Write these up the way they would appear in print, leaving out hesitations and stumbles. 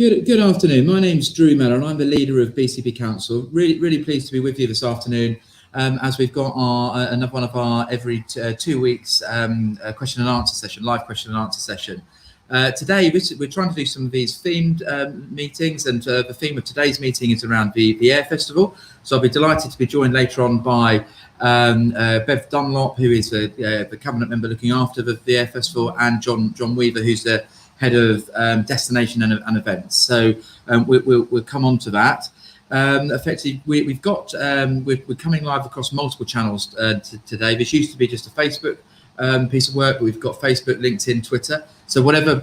Good afternoon. My name's Drew Mellor and I'm the leader of BCP Council. Really pleased to be with you this afternoon as we've got another one of our every 2 weeks question and answer session, live question and answer session. Today we're trying to do some of these themed meetings, and the theme of today's meeting is around the Air Festival. So I'll be delighted to be joined later on by Bev Dunlop, who is the cabinet member looking after the Air Festival, and John Weaver, who's the head of destination and events. So we'll come on to that. Effectively, we're coming live across multiple channels today. This used to be just a Facebook piece of work, but we've got Facebook, LinkedIn, Twitter. So whatever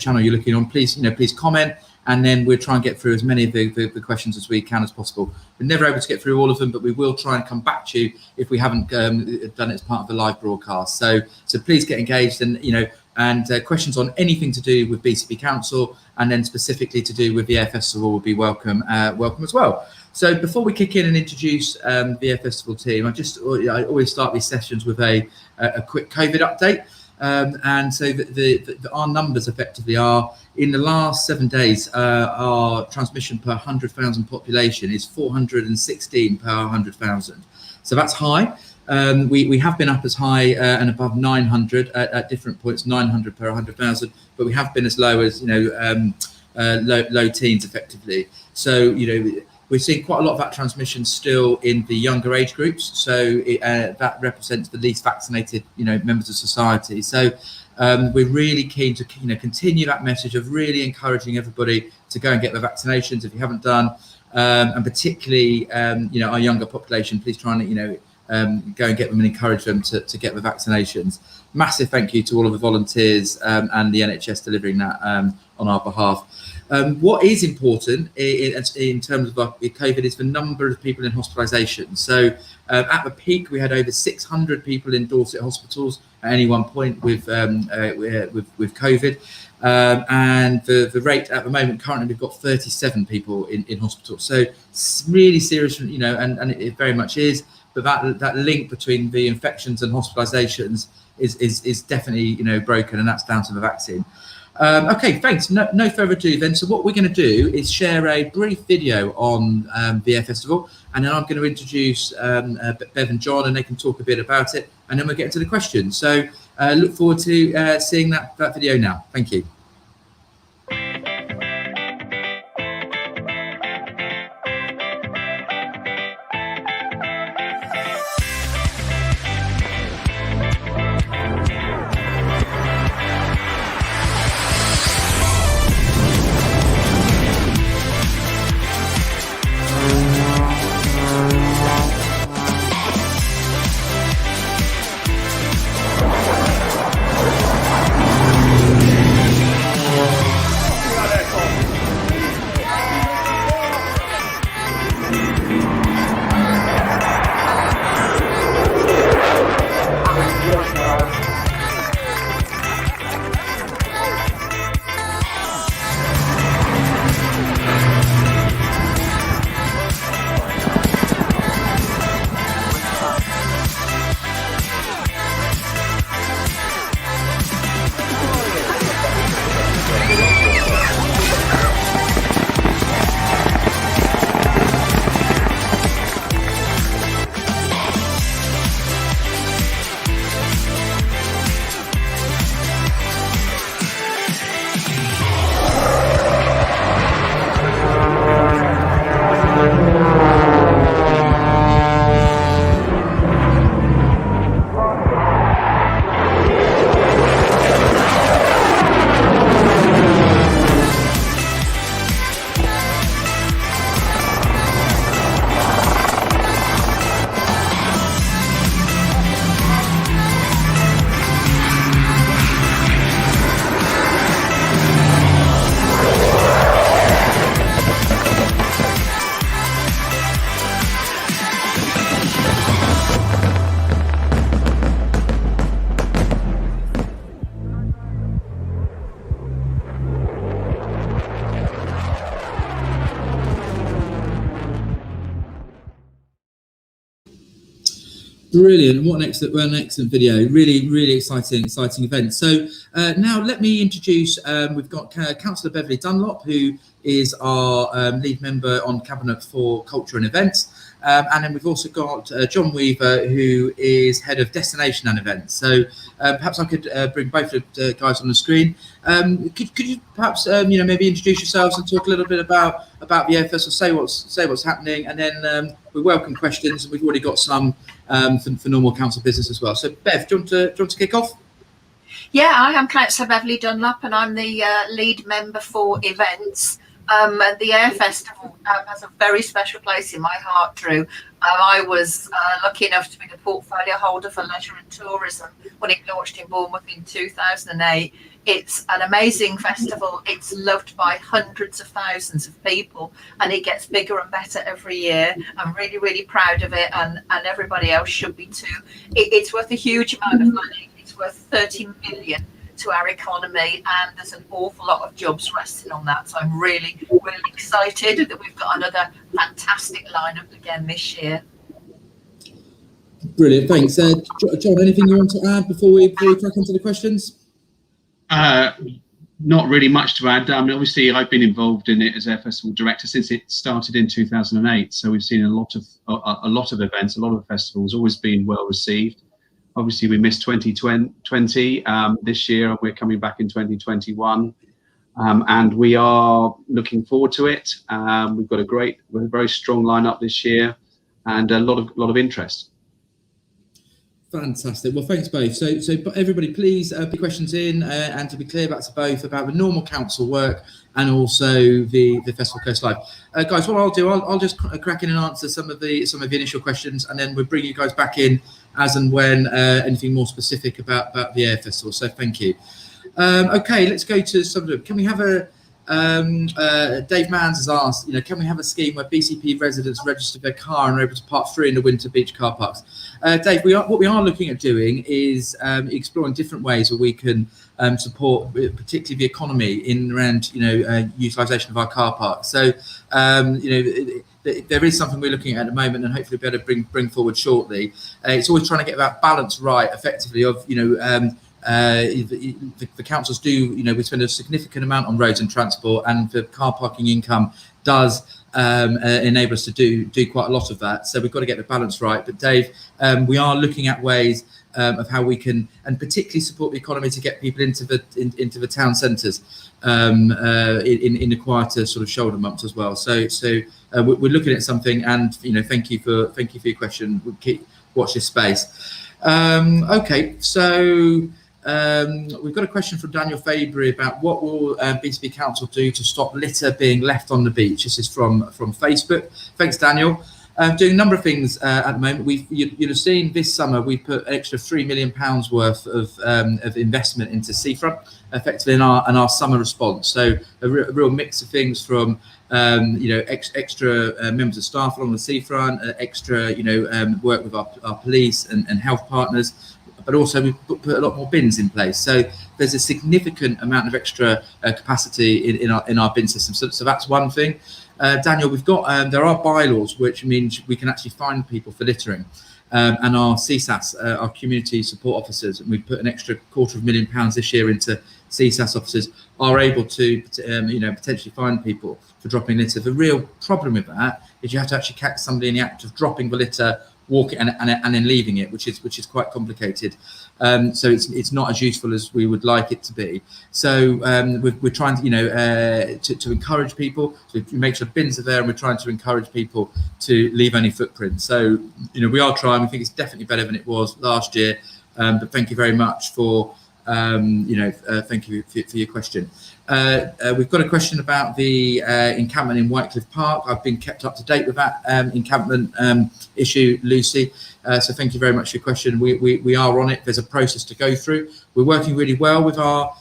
channel you're looking on, please comment, and then we'll try and get through as many of the questions as we can as possible. We're never able to get through all of them, but we will try and come back to you if we haven't done it as part of the live broadcast. So please get engaged, and questions on anything to do with BCP Council, and then specifically to do with the Air Festival will be welcome as well. So before we kick in and introduce the Air Festival team, I always start these sessions with a quick COVID update. And so our numbers effectively are, in the last 7 days, our transmission per 100,000 population is 416 per 100,000. So that's high. We have been up as high and above 900 at different points, 900 per 100,000, but we have been as low as low teens effectively. So we're seeing quite a lot of that transmission still in the younger age groups. So that represents the least vaccinated members of society. So we're really keen to continue that message of really encouraging everybody to go and get the vaccinations if you haven't done, and particularly our younger population. Please try and go and get them and encourage them to get the vaccinations. Massive thank you to all of the volunteers and the NHS delivering that on our behalf. What is important in terms of COVID is the number of people in hospitalisation. So at the peak, we had over 600 people in Dorset hospitals at any one point with COVID. And the rate at the moment, currently, we've got 37 people in hospital. So it's really serious, and it very much is. But that link between the infections and hospitalizations is definitely broken, and that's down to the vaccine. Okay, thanks. No further ado then. So what we're going to do is share a brief video on the Air Festival, and then I'm going to introduce Bev and John, and they can talk a bit about it, and then we'll get into the questions. So look forward to seeing that video now. Thank you. Brilliant! What an excellent video. Really exciting event. So now let me introduce. We've got Councillor Beverly Dunlop, who is our lead member on cabinet for culture and events, and then we've also got John Weaver, who is head of destination and events. So perhaps I could bring both of the guys on the screen. Could you perhaps maybe introduce yourselves and talk a little bit about the Air Festival, say what's happening, and then we welcome questions. We've already got some for normal council business as well. So Bev, do you want to kick off? Yeah, I am Councillor Beverly Dunlop, and I'm the lead member for events. The Air Festival has a very special place in my heart, Drew. I was lucky enough to be the portfolio holder for leisure and tourism when it launched in Bournemouth in 2008. It's an amazing festival. It's loved by hundreds of thousands of people, and it gets bigger and better every year. I'm really proud of it, and everybody else should be too. It's worth a huge amount of money. It's worth 30 million to our economy, and there's an awful lot of jobs resting on that. So I'm really excited that we've got another fantastic lineup again this year. Brilliant, thanks. John, anything you want to add before we crack into the questions? Not really much to add. I mean, obviously, I've been involved in it as Air Festival director since it started in 2008. So we've seen a lot of events, a lot of festivals, always been well received. Obviously, we missed 2020 this year, and we're coming back in 2021, and we are looking forward to it. We've got a very strong lineup this year, and a lot of interest. Fantastic. Well, thanks both. So everybody, please put questions in, and to be clear, back to both about the normal council work and also the Festival Coast Live. Guys, what I'll do, I'll just crack in and answer some of the initial questions, and then we'll bring you guys back in as and when anything more specific about the Air Festival. So thank you. Okay, let's go to some of them. Can we have a Dave Manns has asked, can we have a scheme where BCP residents register their car and are able to park free in the winter beach car parks? Dave, what we are looking at doing is exploring different ways where we can support particularly the economy in around utilisation of our car parks. So there is something we're looking at the moment, and hopefully be able to bring forward shortly. It's always trying to get that balance right, effectively, of the councils do, we spend a significant amount on roads and transport, and the car parking income does enable us to do quite a lot of that. So we've got to get the balance right. But Dave, we are looking at ways of how we can, and particularly support the economy to get people into the town centres in the quieter sort of shoulder months as well. So we're looking at something, and thank you for your question. We'll watch this space. Okay, so we've got a question from Daniel Fabry about what will BCP Council do to stop litter being left on the beach. This is from Facebook. Thanks, Daniel. Doing a number of things at the moment. You'll have seen this summer we put an extra £3 million worth of investment into seafront, effectively in our summer response. So a real mix of things from extra members of staff along the seafront, extra work with our police and health partners, but also we've put a lot more bins in place. So there's a significant amount of extra capacity in our bin system. So that's one thing. Daniel, we've got there are bylaws which means we can actually fine people for littering, and our CSAS, our community support officers, and we've put an extra £250,000 this year into CSAS officers, are able to potentially fine people for dropping litter. The real problem with that is you have to actually catch somebody in the act of dropping the litter, walking and then leaving it, which is quite complicated. So it's not as useful as we would like it to be. So we're trying to encourage people to make sure bins are there, and we're trying to encourage people to leave any footprint. So we are trying. We think it's definitely better than it was last year. But thank you very much for thank you for your question. We've got a question about the encampment in Whitecliffe Park. I've been kept up to date with that encampment issue, Lucy. So thank you very much for your question. We are on it. There's a process to go through. We're working really well with our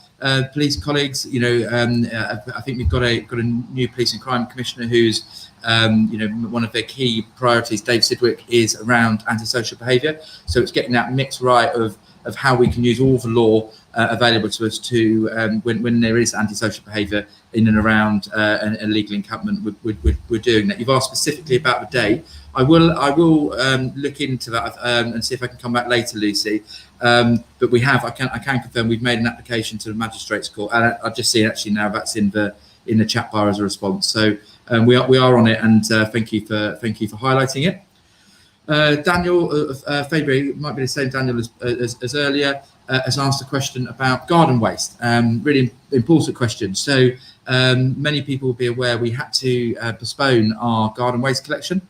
police colleagues. I think we've got a new police and crime commissioner who's one of their key priorities, Dave Sidwick, is around antisocial behaviour. So it's getting that mix right of of how we can use all the law available to us to when there is antisocial behaviour in and around an illegal encampment. We're doing that. You've asked specifically about the day. I will look into that and see if I can come back later, Lucy. But we have. I can confirm we've made an application to the Magistrates Court, and I've just seen actually now that's in the chat bar as a response. So we are on it, and thank you for highlighting it. Daniel Fabry, might be the same Daniel as earlier, has asked a question about garden waste. Really important question. So many people will be aware we had to postpone our garden waste collection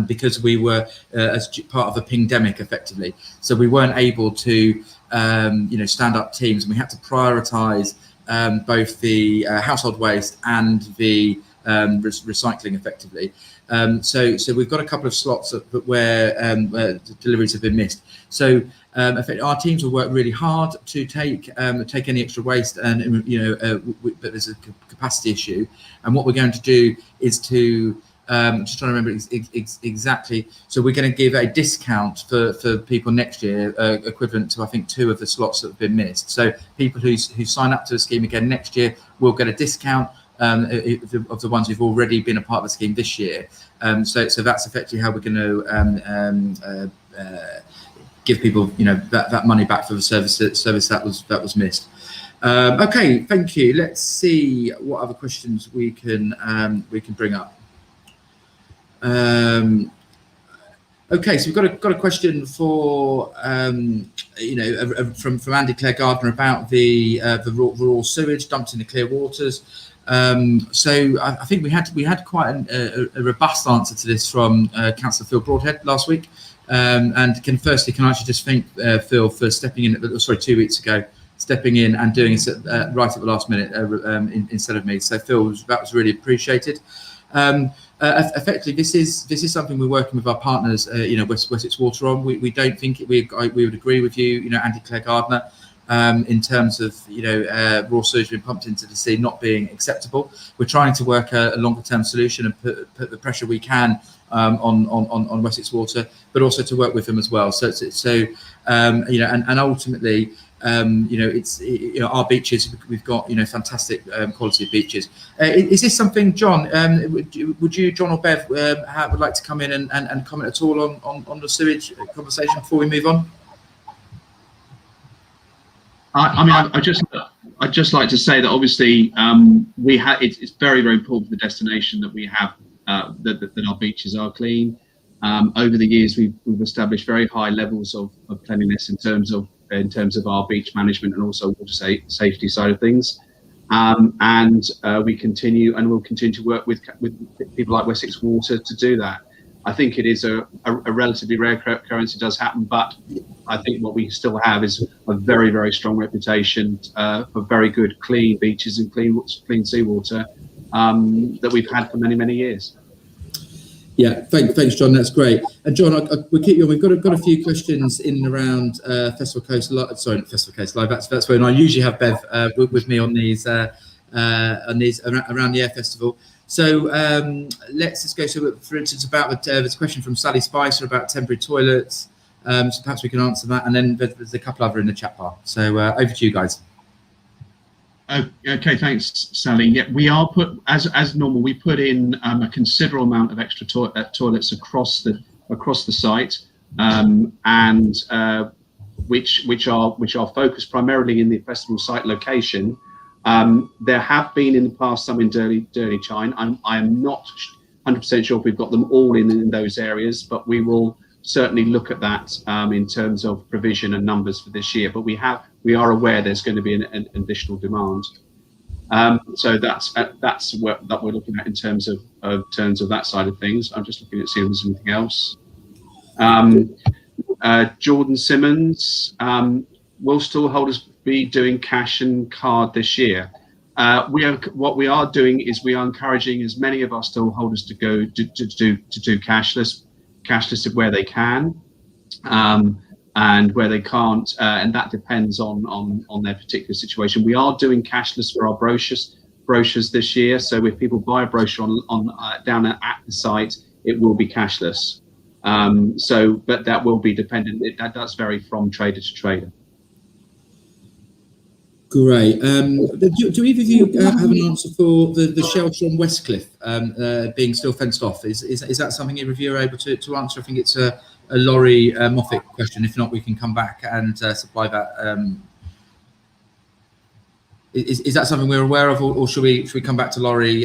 because we were as part of a pandemic effectively. So we weren't able to stand up teams, and we had to prioritise both the household waste and the recycling effectively. So we've got a couple of slots where deliveries have been missed. So our teams will work really hard to take any extra waste, and but there's a capacity issue. And what we're going to do is to just trying to remember exactly. So we're going to give a discount for people next year, equivalent to I think 2 of the slots that have been missed. So people who sign up to the scheme again next year will get a discount of the ones who've already been a part of the scheme this year. So that's effectively how we're going to give people that money back for the service that was missed. Okay, thank you. Let's see what other questions we can bring up. Okay, so we've got a question for from Andy Clare Gardner about the raw sewage dumped in the clear waters. So I think we had quite a robust answer to this from Councillor Phil Broadhead last week. And can I actually just thank Phil for stepping in 2 weeks ago, stepping in and doing it right at the last minute instead of me. So Phil, that was really appreciated. Effectively, this is something we're working with our partners, Wessex Water on. We don't think we would agree with you, Andy Clare Gardner, in terms of raw sewage being pumped into the sea not being acceptable. We're trying to work a longer term solution and put the pressure we can on Wessex Water, but also to work with them as well. So and ultimately, it's our beaches. We've got fantastic quality of beaches. Is this something, John? Would you, John or Bev, would like to come in and comment at all on the sewage conversation before we move on? I'd just like to say that obviously it's very, very important for the destination that we have that our beaches are clean. Over the years, we've established very high levels of cleanliness in terms of our beach management and also water safety side of things. And we continue and will continue to work with people like Wessex Water to do that. I think it is a relatively rare occurrence. It does happen, but I think what we still have is a very, very strong reputation for very good, clean beaches and clean seawater that we've had for many, many years. Yeah, thanks, John. That's great. And John, we'll keep you on. We've got a few questions in and around Festival Coast Live. Sorry, not Festival Coast Live. That's when I usually have Bev with me on these around the Air Festival. So let's just go. So, for instance, about there's a question from Sally Spicer about temporary toilets. So perhaps we can answer that, and then there's a couple other in the chat bar. So over to you guys. Okay, thanks, Sally. Yeah, we are as normal. We put in a considerable amount of extra toilets across the site, and which are focused primarily in the festival site location. There have been in the past some in Dirty Chine. I am not 100% sure if we've got them all in those areas, but we will certainly look at that in terms of provision and numbers for this year. But we are aware there's going to be an additional demand. So that's what that we're looking at in terms of that side of things. I'm just looking at seeing if there's anything else. Jordan Simmons, will stallholders be doing cash and card this year? What we are doing is we are encouraging as many of our stallholders to go to do cashless where they can, and where they can't, and that depends on their particular situation. We are doing cashless for our brochures this year. So if people buy a brochure on down at the site, it will be cashless. But that will be dependent. That does vary from trader to trader. Great. Do either of you have an answer for the shelter on Westcliff being still fenced off? Is that something either of you are able to answer? I think it's a Laurie Moffat question. If not, we can come back and supply that. Is that something we're aware of, or should we come back to Laurie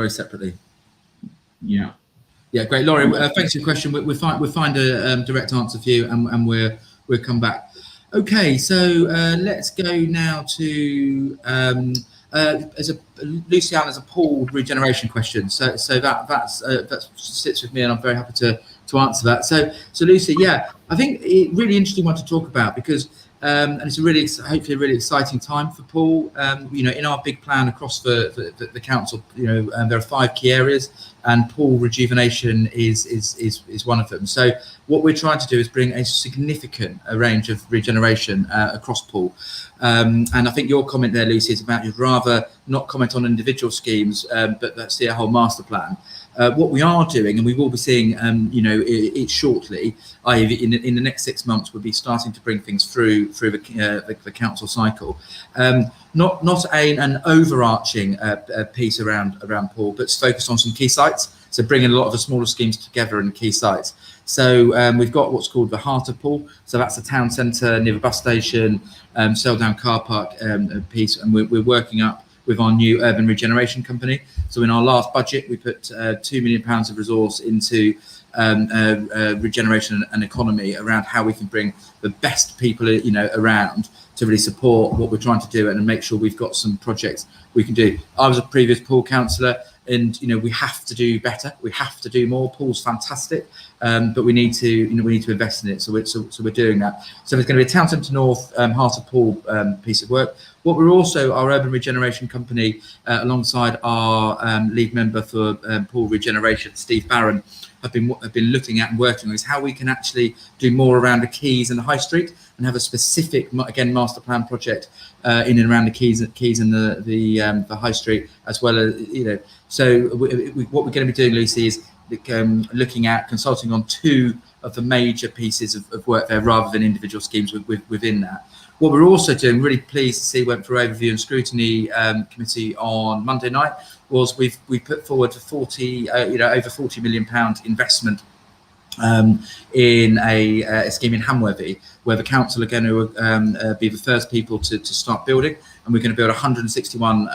separately? Yeah. Yeah, great, Laurie. Thanks for your question. We'll find a direct answer for you, and we'll come back. Okay, so let's go now to Lucy Allen has a pool regeneration question. So that sits with me, and I'm very happy to answer that. So Lucy, yeah, I think it really interesting one to talk about because. And it's hopefully a really exciting time for pool. In our big plan across the council, there are 5 key areas, and pool regeneration is one of them. So what we're trying to do is bring a significant range of regeneration across pool. And I think your comment there, Lucy, is about you'd rather not comment on individual schemes, but see a whole master plan. What we are doing, and we will be seeing, it shortly, i.e. in the next 6 months, we'll be starting to bring things through the council cycle. Not an overarching piece around pool, but focused on some key sites. So bringing a lot of the smaller schemes together in key sites. So we've got what's called the Heart of Pool. So that's the town centre near the bus station, Selldown car park piece, and we're working up with our new urban regeneration company. So in our last budget, we put £2 million of resource into regeneration and economy around how we can bring the best people, around to really support what we're trying to do and make sure we've got some projects we can do. I was a previous pool councillor, and we have to do better. We have to do more. Pool's fantastic, but we need to invest in it. So we're doing that. So there's going to be a Town Centre North Heart of Pool piece of work. What we're also, our urban regeneration company, alongside our lead member for pool regeneration, Steve Barron, have been looking at and working on is how we can actually do more around the quays and the high street, and have a specific, again, master plan project in and around the quays and the high street, as well as So what we're going to be doing, Lucy, is looking at consulting on 2 of the major pieces of work there, rather than individual schemes within that. What we're also doing, really pleased to see, went for overview and scrutiny committee on Monday night, was we put forward over £40 million investment in a scheme in Hamworthy, where the council are going to be the first people to start building, and we're going to build 161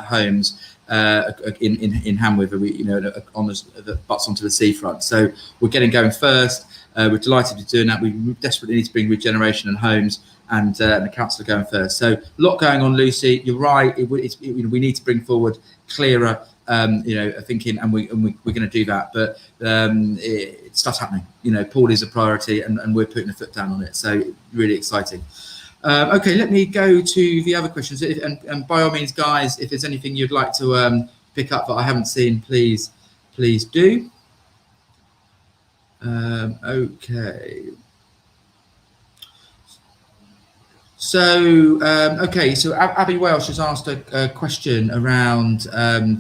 homes in Hamworthy, on the butts onto the seafront. So we're getting going first. We're delighted to be doing that. We desperately need to bring regeneration and homes, and the council are going first. So a lot going on, Lucy. You're right. We need to bring forward clearer, thinking, and we're going to do that. But it starts happening. Pool is a priority, and we're putting a foot down on it. So really exciting. Okay, let me go to the other questions. And by all means, guys, if there's anything you'd like to pick up that I haven't seen, please do. Okay. So Abby Welsh has asked a question around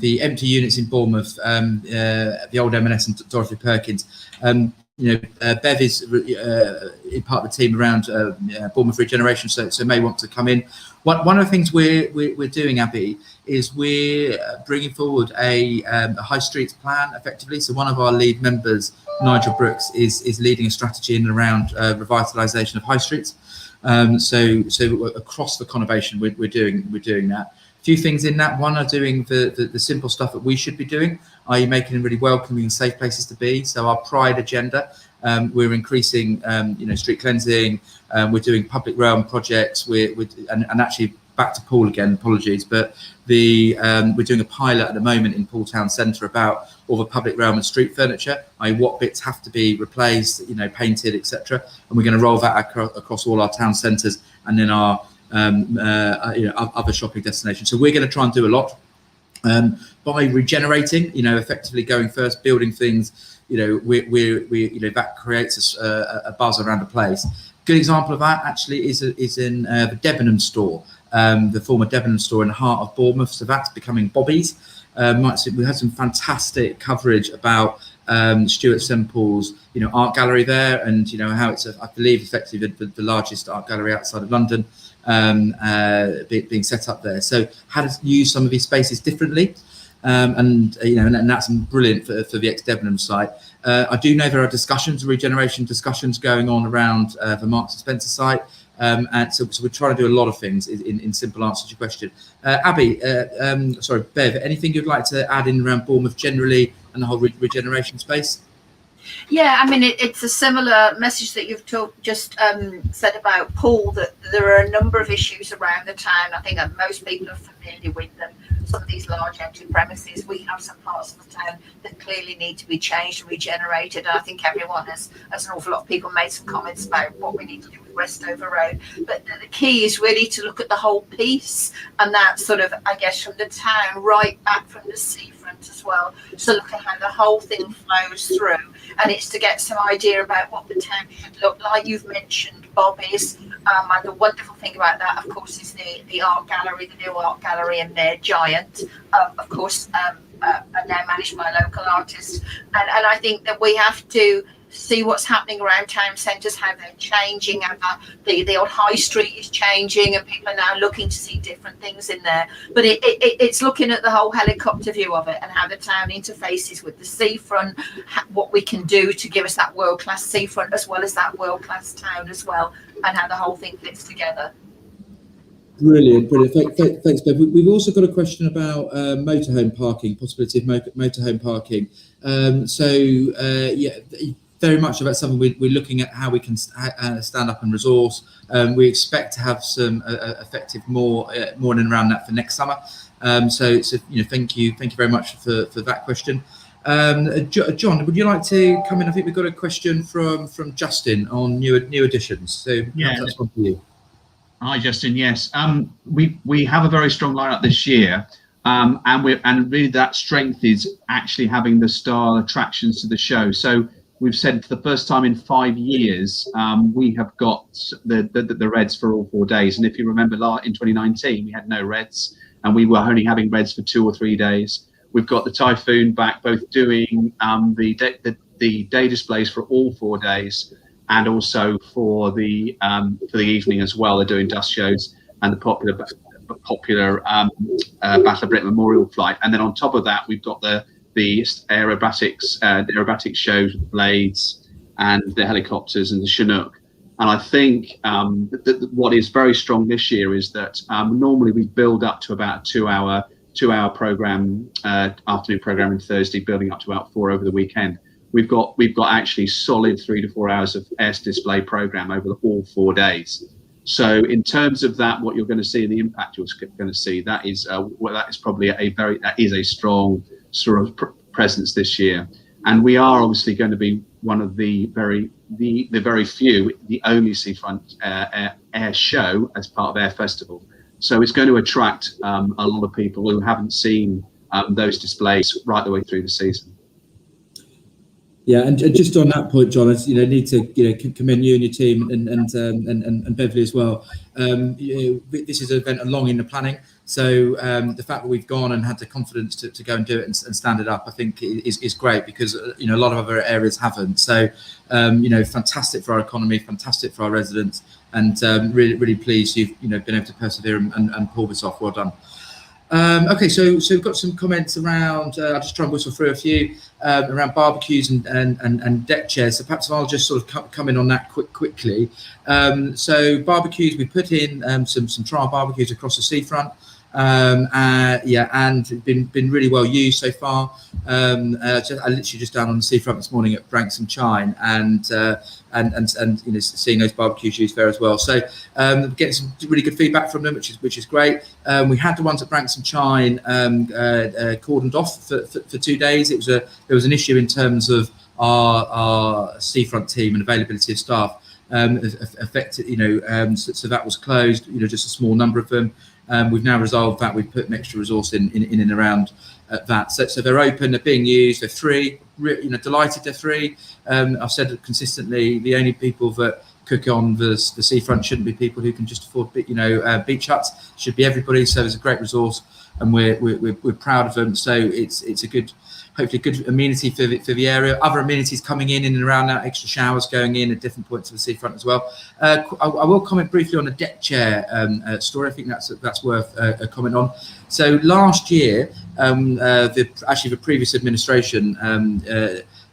the empty units in Bournemouth, the old M&S and Dorothy Perkins. Bev is part of the team around Bournemouth Regeneration, so may want to come in. One of the things we're doing, Abby, is we're bringing forward a high streets plan, effectively. So one of our lead members, Nigel Brooks, is leading a strategy in and around revitalisation of high streets. So across the conurbation, we're doing that. A few things in that. One are doing the simple stuff that we should be doing, i.e. making them really welcoming and safe places to be. So our pride agenda, we're increasing, street cleansing. We're doing public realm projects. And actually back to pool again. Apologies, but we're doing a pilot at the moment in Pool Town Centre about all the public realm and street furniture, i.e. what bits have to be replaced, painted, etc. And we're going to roll that across all our town centres and then our other shopping destinations. So we're going to try and do a lot by regenerating, effectively going first, building things. That creates a buzz around the place. Good example of that actually is in the Debenham store, the former Debenham store in the heart of Bournemouth. So that's becoming Bobby's. We had some fantastic coverage about Stuart Semple's, art gallery there, and how it's, I believe, effectively the largest art gallery outside of London, being set up there. So how to use some of these spaces differently, and that's brilliant for the ex-Debenham site. I do know there are regeneration discussions going on around the Marks and Spencer site. And so we're trying to do a lot of things in simple answer to your question. Bev, anything you'd like to add in around Bournemouth generally and the whole regeneration space? Yeah, I mean, it's a similar message that you've just said about Paul, that there are a number of issues around the town. I think that most people are familiar with them. Some of these large empty premises, we have some parts of the town that clearly need to be changed and regenerated. And I think everyone has, as an awful lot of people, made some comments about what we need to do with Westover Road. But the key is really to look at the whole piece, and that's sort of, I guess, from the town right back from the seafront as well. So look at how the whole thing flows through. And it's to get some idea about what the town should look like. You've mentioned Bobby's, and the wonderful thing about that, of course, is the art gallery, the new art gallery, and their giant, of course, are now managed by local artists. And I think that we have to see what's happening around town centres, how they're changing, and the old high street is changing, and people are now looking to see different things in there. But it's looking at the whole helicopter view of it, and how the town interfaces with the seafront, what we can do to give us that world-class seafront as well as that world-class town as well, and how the whole thing fits together. Brilliant. Thanks, Bev. We've also got a question about motorhome parking, possibility of motorhome parking. Very much about something we're looking at, how we can stand up and resource. We expect to have some effective more in and around that for next summer. So thank you very much for that question. John, would you like to come in? I think we've got a question from Justin on new additions. So yeah, that's one for you. Hi, Justin. Yes, we have a very strong lineup this year, and really that strength is actually having the style attractions to the show. So we've said for the first time in 5 years, we have got the Reds for all 4 days. And if you remember, in 2019 we had no Reds, and we were only having Reds for 2 or 3 days. We've got the Typhoon back, both doing the day displays for all 4 days, and also for the evening as well. They're doing dust shows and the popular Battle of Britain Memorial Flight. And then on top of that, we've got the aerobatics shows with the blades and the helicopters and the Chinook. And I think what is very strong this year is that normally we build up to about a 2-hour program, afternoon program on Thursday, building up to about 4 over the weekend. We've got actually solid 3 to 4 hours of air display program over all 4 days. So in terms of that, what you're going to see, the impact you're going to see, that is probably a strong sort of presence this year. And we are obviously going to be one of the very few, the only seafront air show as part of Air Festival. So it's going to attract a lot of people who haven't seen those displays right the way through the season. Yeah, and just on that point, John, I need to commend you and your team and Beverly as well. This is an event long in the planning, so the fact that we've gone and had the confidence to go and do it and stand it up, I think is great, because a lot of other areas haven't. So fantastic for our economy, fantastic for our residents, and really pleased you've been able to persevere and pull this off. Well done. Okay, so we've got some comments around. I'll just try and whistle through a few around barbecues and deck chairs. So perhaps I'll just sort of come in on that quickly. So barbecues, we put in some trial barbecues across the seafront. And been really well used so far. I literally just down on the seafront this morning at Branksome Chine, and seeing those barbecues used there as well. So getting some really good feedback from them, which is great. We had the ones at Branksome Chine cordoned off for 2 days. There was an issue in terms of our seafront team and availability of staff. Affected, so that was closed. Just a small number of them. We've now resolved that. We've put an extra resource in and around that. So they're open, they're being used, they're free. Delighted they're free. I've said it consistently, the only people that cook on the seafront shouldn't be people who can just afford beach huts. Should be everybody. So there's a great resource, and we're proud of them. So it's a good. hopefully good amenity for the area. Other amenities coming in and around that, extra showers going in at different points of the seafront as well. I will comment briefly on the deck chair story. I think that's worth a comment on. So last year, the previous administration,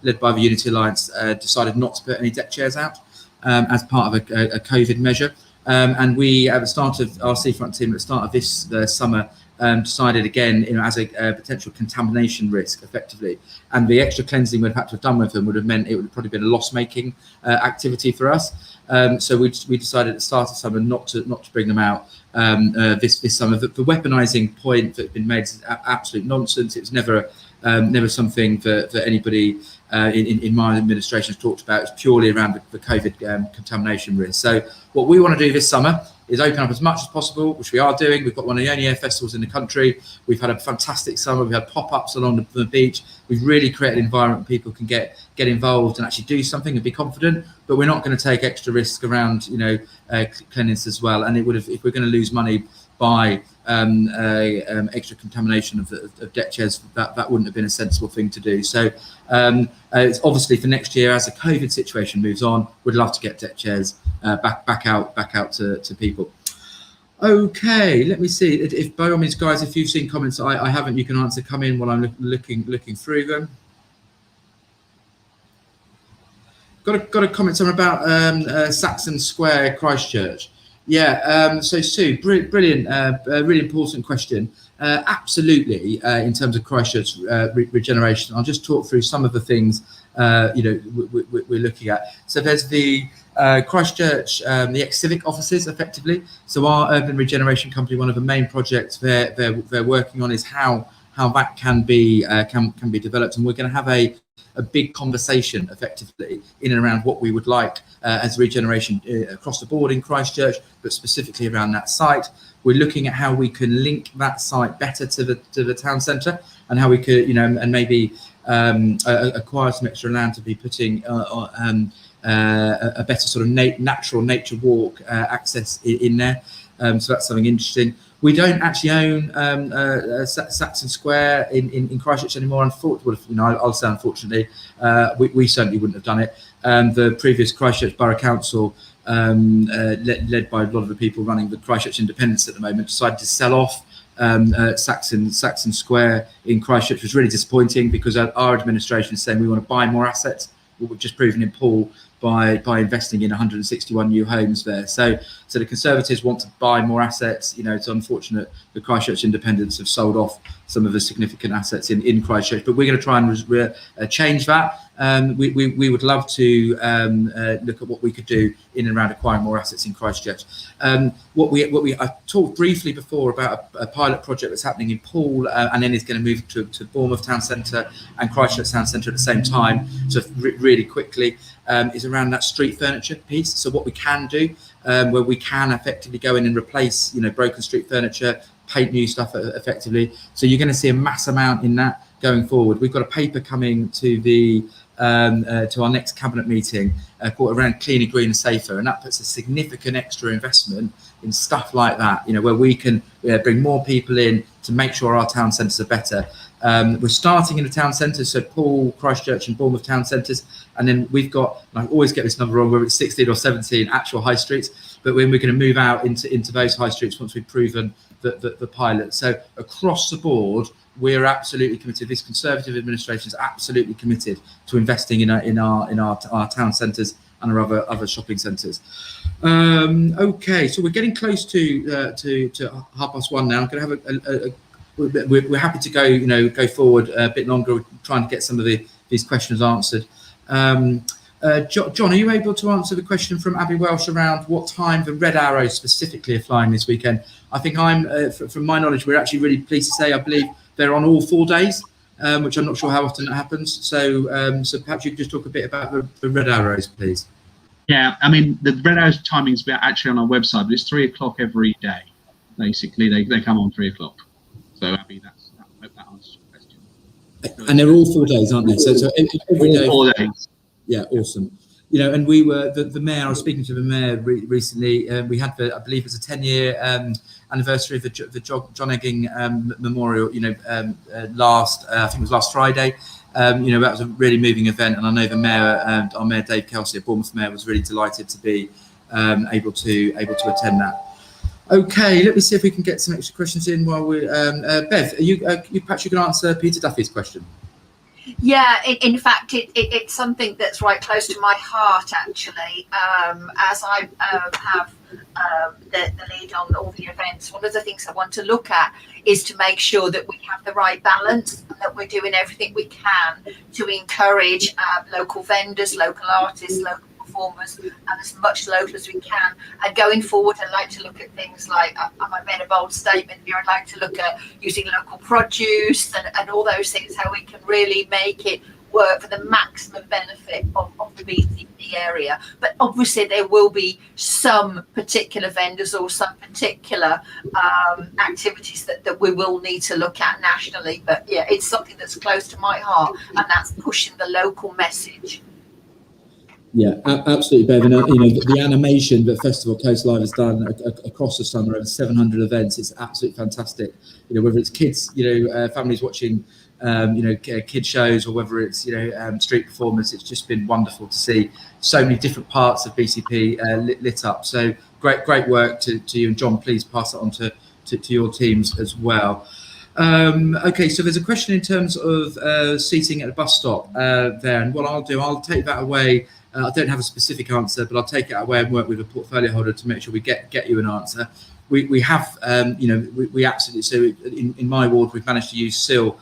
led by the Unity Alliance, decided not to put any deck chairs out as part of a COVID measure. And we, at the start of our seafront team, at the start of this summer, decided again, as a potential contamination risk, effectively, and the extra cleansing we'd had to have done with them would have meant it would have probably been a loss-making activity for us. So we decided at the start of summer not to bring them out this summer. The weaponising point that had been made is absolute nonsense. It was never something that anybody in my administration has talked about. It's purely around the COVID contamination risk. So what we want to do this summer is open up as much as possible, which we are doing. We've got one of the only air festivals in the country. We've had a fantastic summer. We've had pop-ups along the beach. We've really created an environment where people can get involved and actually do something and be confident. But we're not going to take extra risk around, cleanliness as well. And it would have, if we're going to lose money by extra contamination of deck chairs, that wouldn't have been a sensible thing to do. So it's obviously for next year, as the COVID situation moves on, we'd love to get deck chairs back out to people. Okay, let me see. If by all means, guys, if you've seen comments I haven't, you can answer. Come in while I'm looking through them. Got a comment somewhere about Saxon Square, Christchurch. Yeah, so Sue, brilliant, really important question. Absolutely, in terms of Christchurch regeneration, I'll just talk through some of the things we're looking at. So there's the Christchurch, the ex-civic offices, effectively. So our urban regeneration company, one of the main projects they're working on is how that can be developed, and we're going to have a big conversation effectively in and around what we would like as regeneration across the board in Christchurch, but specifically around that site. We're looking at how we can link that site better to the town centre, and how we could, and maybe acquire some extra land to be putting a better sort of natural nature walk access in there. So that's something interesting. We don't actually own Saxon Square in Christchurch anymore. Unfortunately, I'll say unfortunately, we certainly wouldn't have done it. The previous Christchurch Borough Council, led by a lot of the people running the Christchurch Independence at the moment, decided to sell off Saxon Square in Christchurch, which was really disappointing, because our administration is saying we want to buy more assets. What we've just proven in Poole by investing in 161 new homes there. So the Conservatives want to buy more assets. It's unfortunate the Christchurch Independents have sold off some of the significant assets in Christchurch, but we're going to try and change that. We would love to look at what we could do in and around acquiring more assets in Christchurch. I talked briefly before about a pilot project that's happening in Poole, and then is going to move to Bournemouth Town Centre and Christchurch Town Centre at the same time. So really quickly, is around that street furniture piece. So what we can do, where we can effectively go in and replace, broken street furniture, paint new stuff effectively. So you're going to see a mass amount in that going forward. We've got a paper coming to to our next cabinet meeting called around cleaner, greener, safer, and that puts a significant extra investment in stuff like that. Where we can bring more people in to make sure our town centres are better. We're starting in the town centres, so Poole, Christchurch and Bournemouth town centres, and then we've got, I always get this number wrong, whether it's 16 or 17 actual high streets, but when we're going to move out into those high streets once we've proven the pilot. So across the board, we're absolutely committed. This Conservative administration is absolutely committed to investing in our town centres and our other shopping centres. Okay, so we're getting close to 1:30 now. I'm going to have we're happy to go forward a bit longer. We're trying to get some of these questions answered. John, are you able to answer the question from Abby Welsh around what time the red arrows specifically are flying this weekend? I think from my knowledge, we're actually really pleased to say, I believe they're on all 4 days, which I'm not sure how often that happens. So perhaps you could just talk a bit about the red arrows, please. Yeah, I mean, the red arrows timings are actually on our website, but it's 3 o'clock every day. Basically, they come on 3 o'clock. So Abby, I hope that answers your question. And they're all 4 days, aren't they? So every day. 4 days. Yeah, awesome. you know, and we were the mayor. I was speaking to the mayor recently. We had I believe it was a 10-year anniversary of the John Egging Memorial. You know, I think it was last Friday. You know, that was a really moving event, and I know the mayor, our mayor Dave Kelsey, Bournemouth mayor, was really delighted to be able to attend that. Okay, let me see if we can get some extra questions in while we. Bev, you perhaps you can answer Peter Duffy's question. Yeah, in fact, it's something that's right close to my heart, actually. As I have the lead on all the events, one of the things I want to look at is to make sure that we have the right balance and that we're doing everything we can to encourage local vendors, local artists, local performers, and as much local as we can. And going forward, I'd like to look at things like, I made a bold statement here, I'd like to look at using local produce and all those things, how we can really make it work for the maximum benefit of the BCP area. But obviously there will be some particular vendors or some particular activities that we will need to look at nationally. But yeah, it's something that's close to my heart, and that's pushing the local message. Yeah, absolutely, Bev. And, you know, the animation that Festival Coast Live has done across the summer, over 700 events, it's absolutely fantastic. You know, whether it's kids, you know, families watching, you know, kid shows, or whether it's, you know, street performers, it's just been wonderful to see so many different parts of BCP lit up. So great work to you, and John, please pass it on to your teams as well. Okay, so there's a question in terms of seating at the bus stop there, and what I'll do, I'll take that away. I don't have a specific answer, but I'll take it away and work with a portfolio holder to make sure we get you an answer. We have, you know, we absolutely, so in my ward, we've managed to use Cllr,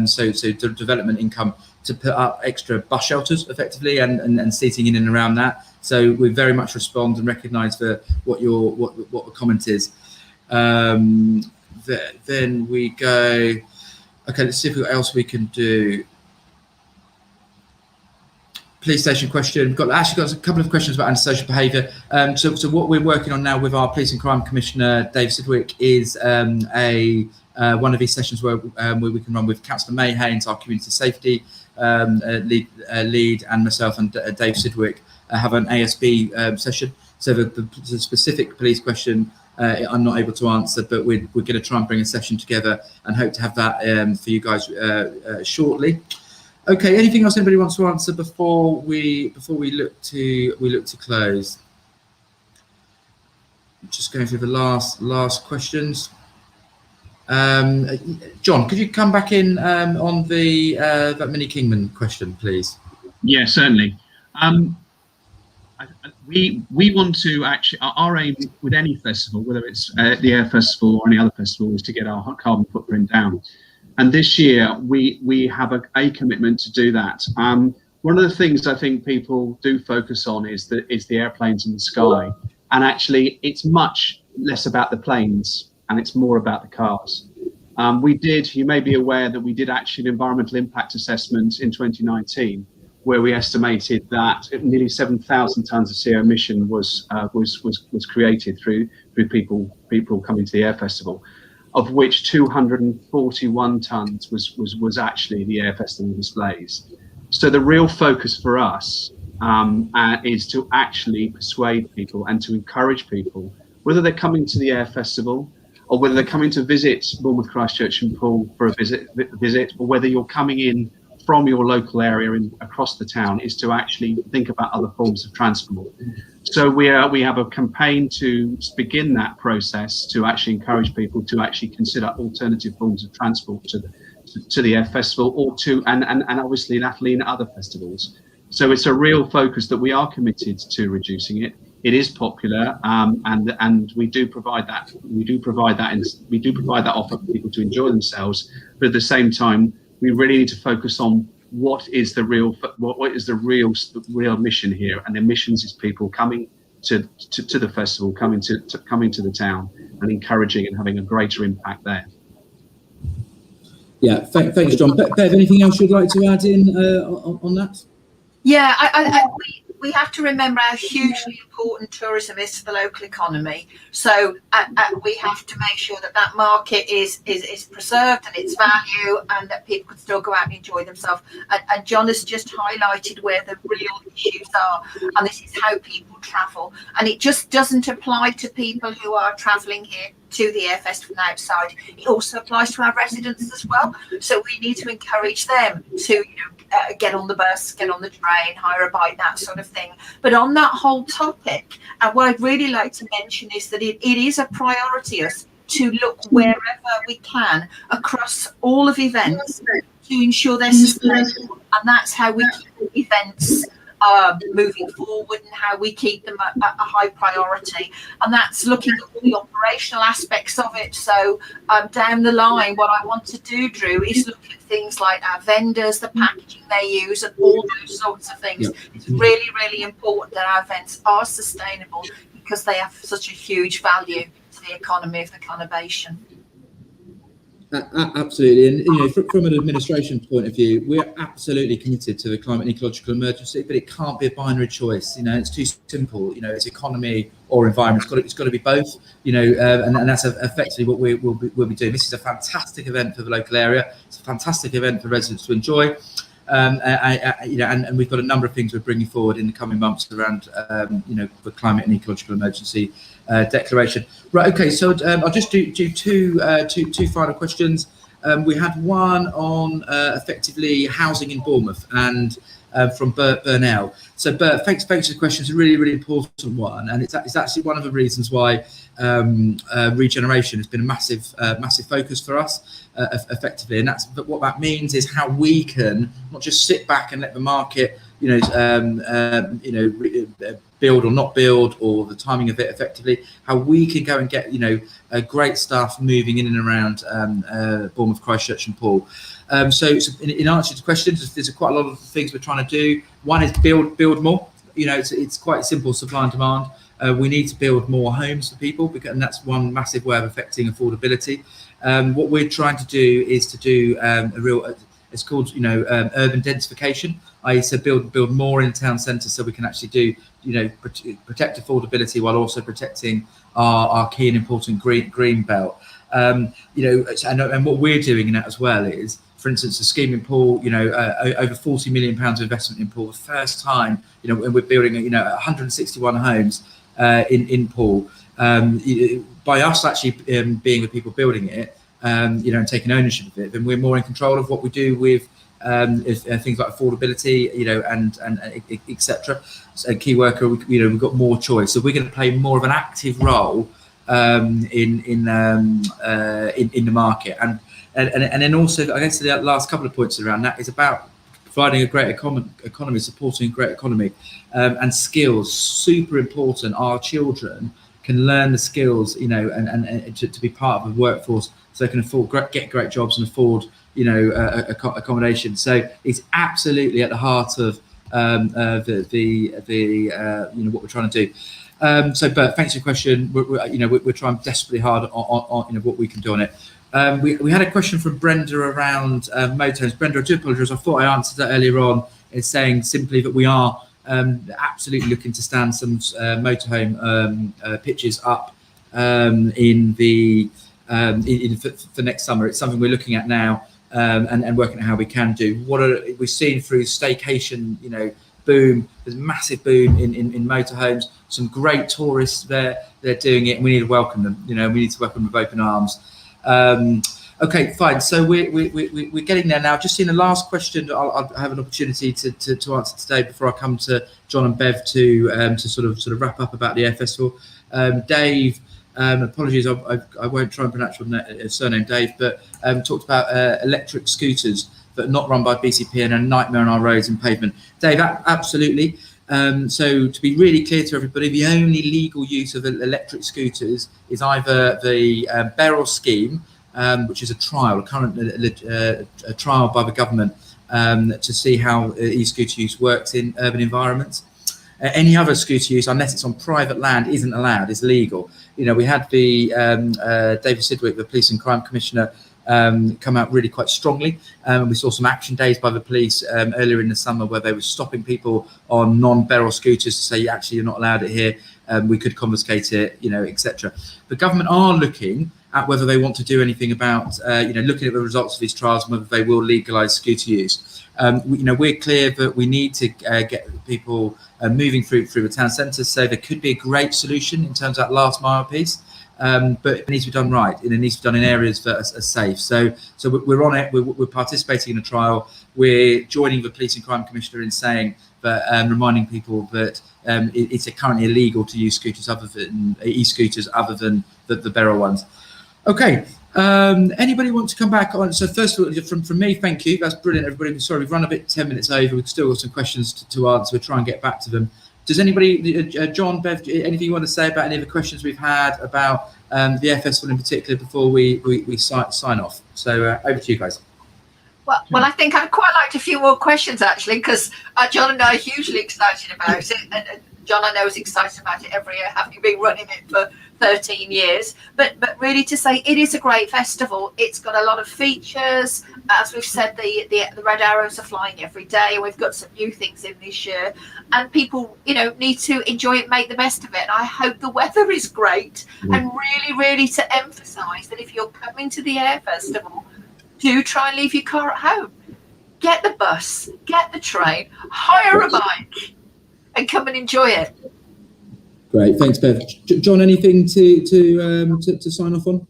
so development income, to put up extra bus shelters effectively and seating in and around that. So we very much respond and recognise what the comment is. Then we go, okay, let's see what else we can do. Police station question. We've got a couple of questions about antisocial behaviour. So what we're working on now with our Police and Crime Commissioner, Dave Sidgwick, is one of these sessions where we can run with Councillor May Haynes, our community safety lead, and myself and Dave Sidgwick have an ASB session. So the specific police question I'm not able to answer, but we're going to try and bring a session together and hope to have that for you guys shortly. Okay, anything else anybody wants to answer before we look to close? Just going through the last questions. John, could you come back in on the that Minnie Kingman question, please? Yeah, certainly. We want to actually, our aim with any festival, whether it's the Air Festival or any other festival, is to get our carbon footprint down. And this year we have a commitment to do that. One of the things I think people do focus on is the airplanes in the sky, and actually it's much less about the planes and it's more about the cars. You may be aware that we did actually an environmental impact assessment in 2019, where we estimated that nearly 7,000 tonnes of CO emission was created through people coming to the Air Festival, of which 241 tonnes was actually the Air Festival displays. So the real focus for us is to actually persuade people and to encourage people, whether they're coming to the Air Festival or whether they're coming to visit Bournemouth, Christchurch and Poole for a visit, or whether you're coming in from your local area across the town, is to actually think about other forms of transport. So we have a campaign to begin that process to actually encourage people to actually consider alternative forms of transport to the Air Festival, or and obviously latterly in other festivals. So it's a real focus that we are committed to reducing it. It is popular, and we do provide that. We do provide that offer for people to enjoy themselves. But at the same time, we really need to focus on what is the real mission here, and the missions is people coming to the festival, coming to the town, and encouraging and having a greater impact there. Yeah, thanks, John. Bev, anything else you'd like to add in on that? Yeah, we have to remember how hugely important tourism is to the local economy. So we have to make sure that that market is preserved and its value, and that people can still go out and enjoy themselves. And John has just highlighted where the real issues are, and this is how people travel. And it just doesn't apply to people who are travelling here to the Airfest from outside. It also applies to our residents as well. So we need to encourage them to get on the bus, get on the train, hire a bike, that sort of thing. But on that whole topic, what I'd really like to mention is that it is a priority us to look wherever we can across all of events to ensure they're sustainable, and that's how we keep events moving forward and how we keep them a high priority. And that's looking at all the operational aspects of it. So down the line, what I want to do, Drew, is look at things like our vendors, the packaging they use, and all those sorts of things. It's really, really important that our events are sustainable, because they have such a huge value to the economy of the conurbation. Absolutely, and from an administration point of view, we're absolutely committed to the climate and ecological emergency, but it can't be a binary choice. It's too simple. It's economy or environment. It's got to be both. And that's effectively what we'll be doing. This is a fantastic event for the local area. It's a fantastic event for residents to enjoy. And we've got a number of things we're bringing forward in the coming months around, the climate and ecological emergency declaration. Right. Okay. So I'll just do two final questions. We had one on effectively housing in Bournemouth, and from Bert Burnell. So Bert, thanks for the question. It's a really, really important one, and it's actually one of the reasons why regeneration has been a massive focus for us. Effectively, and but what that means is how we can not just sit back and let the market, build or not build, or the timing of it effectively. How we can go and get great stuff moving in and around Bournemouth, Christchurch, and Poole. So in answer to questions, there's quite a lot of things we're trying to do. One is build more. It's quite simple, supply and demand. We need to build more homes for people, and that's one massive way of affecting affordability. What we're trying to do is to do it's called urban densification, i.e. so build more in town centre, so we can actually do protect affordability while also protecting our key and important green belt. And what we're doing in that as well is, for instance, the scheme in Poole, over £40 million of investment in Poole, the first time, and we're building 161 homes in Poole. By us actually being the people building it, and taking ownership of it, then we're more in control of what we do with things like affordability, and etc. So key worker, we've got more choice, so we're going to play more of an active role in the market, and then also, I guess the last couple of points around that is about providing a great economy, supporting a great economy, and skills, super important. Our children can learn the skills, and to be part of the workforce, so they can get great jobs and afford, accommodation. So it's absolutely at the heart of what we're trying to do. So, Bert, thanks for your question. We're trying desperately hard on what we can do on it. We had a question from Brenda around motorhomes. Brenda, I do apologise. I thought I answered that earlier on in saying simply that we are absolutely looking to stand some motorhome pitches up for next summer. It's something we're looking at now, and working out how we can do. We've seen through staycation, boom. There's a massive boom in motorhomes. Some great tourists there. They're doing it, and we need to welcome them. We need to welcome them with open arms. Okay, fine. So we're getting there now. Just in the last question, I'll have an opportunity to answer today before I come to John and Bev to sort of wrap up about the Air Festival. Dave, apologies, I won't try and pronounce your surname, Dave, but talked about electric scooters that are not run by BCP and a nightmare on our roads and pavement. Dave, absolutely. So to be really clear to everybody, the only legal use of electric scooters is either the Beryl scheme, which is a current trial by the government to see how e-scooter use works in urban environments. Any other scooter use, unless it's on private land, isn't allowed, is legal. We had the David Sidwick, the Police and Crime Commissioner, come out really quite strongly. We saw some action days by the police earlier in the summer where they were stopping people on non-barrel scooters to say, actually, you're not allowed it here. We could confiscate it, etc. The government are looking at whether they want to do anything about, looking at the results of these trials and whether they will legalise scooter use. We're clear that we need to get people moving through the town centres. So there could be a great solution in terms of that last mile piece, but it needs to be done right, and it needs to be done in areas that are safe. So we're on it. We're participating in a trial. We're joining the Police and Crime Commissioner in saying that, reminding people that it's currently illegal to use scooters other than e-scooters other than the barrel ones. Okay. Anybody want to come back on? So first of all, from me, thank you. That's brilliant, everybody. Sorry, we've run a bit 10 minutes over. We've still got some questions to answer. We'll try and get back to them. Does anybody, John, Bev, anything you want to say about any of the questions we've had about the Air Festival in particular before we sign off? So over to you guys. Well, I think I'd quite liked a few more questions actually, because John and I are hugely excited about it, and John I know is excited about it every year, having been running it for 13 years. But really to say it is a great festival. It's got a lot of features. As we've said, the red arrows are flying every day, and we've got some new things in this year. And people, need to enjoy it, make the best of it. And I hope the weather is great. And really, really to emphasise that if you're coming to the Air Festival, do try and leave your car at home. Get the bus, get the train, hire a bike, and come and enjoy it. Great, thanks, Bev. John, anything to sign off on?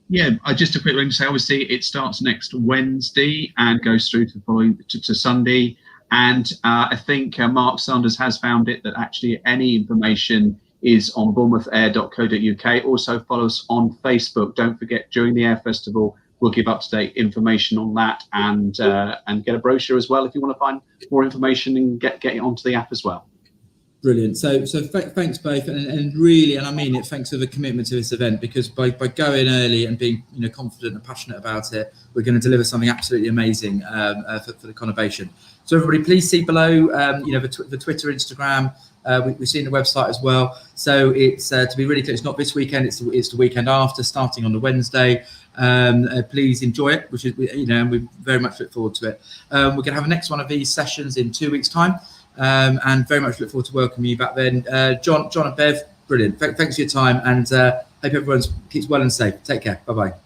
Yeah, just a quick thing to say. Obviously, it starts next Wednesday and goes through to the following to Sunday. And I think Mark Sanders has found it that actually any information is on bournemouthair.co.uk. Also follow us on Facebook. Don't forget, during the Air Festival, we'll give up-to-date information on that, and get a brochure as well if you want to find more information and get it onto the app as well. Brilliant. So thanks both, and really, and I mean it, thanks for the commitment to this event, because by going early and being confident and passionate about it, we're going to deliver something absolutely amazing for the conurbation. So everybody, please see below the Twitter, Instagram. We've seen the website as well. So it's to be really clear, it's not this weekend, it's the weekend after, starting on the Wednesday. Please enjoy it, which is and we very much look forward to it. We're going to have a next one of these sessions in 2 weeks' time. And very much look forward to welcoming you back then. John and Bev, brilliant. Thanks for your time, and hope everyone keeps well and safe. Take care. Bye-bye.